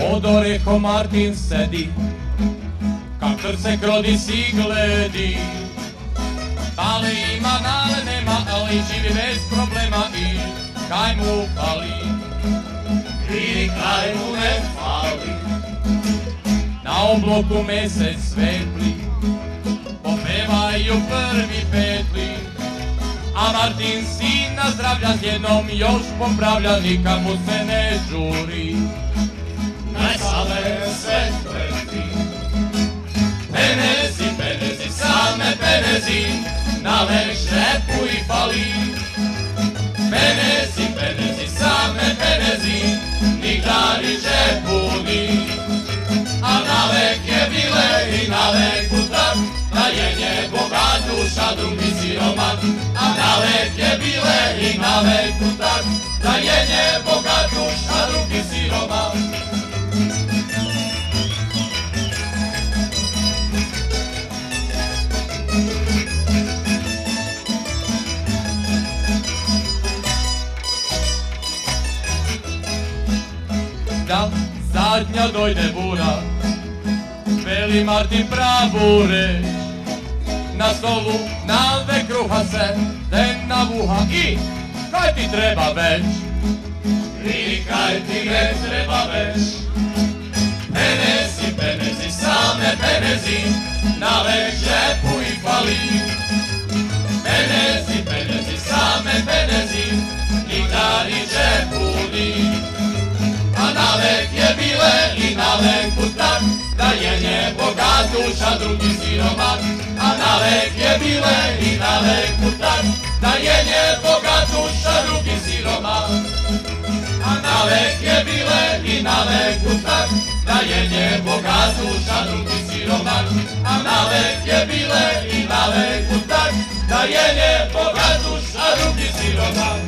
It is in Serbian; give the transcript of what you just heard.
Pod orehom Martin sedi, kak trse krodi si gledi. Pale ima, nale nema, ali živi bez problema i kaj mu fali. I kaj mu ne fali. Na obloku mesec svetli, popevaju prvi petli. A Martin sina zdravlja s jednom još popravlja, nikad mu se ne žuri. Ne sale sve kleti. Penezi, penezi, same penezi, na šepu i fali. Penezi, penezi, same penezi, nigda ni žepu ni. A navek je bile i navek putak, da je bogat duša, drugi siromak. A navek je bile i navek putak, da je bogat duša, drugi siromak. Da zadnja dojde bura, veli Martin pravu reč. Na stolu nave kruha se, te navuha i kaj ti treba već? I kaj ti ne treba već? Penezi, penezi, same penezi, na žepu i fali. Penezi, penezi, same penezi, nigda ni žepu ni. A navek je bile i navek putak, da je bogat duša, drugi siromak. A navek je bile i navek putak, da je bogat duša, drugi siromak. A navek je bile i navek putak, da je bogat duša, drugi siromak. A navek je bile i navek putak, da je bogat duša, drugi siromak.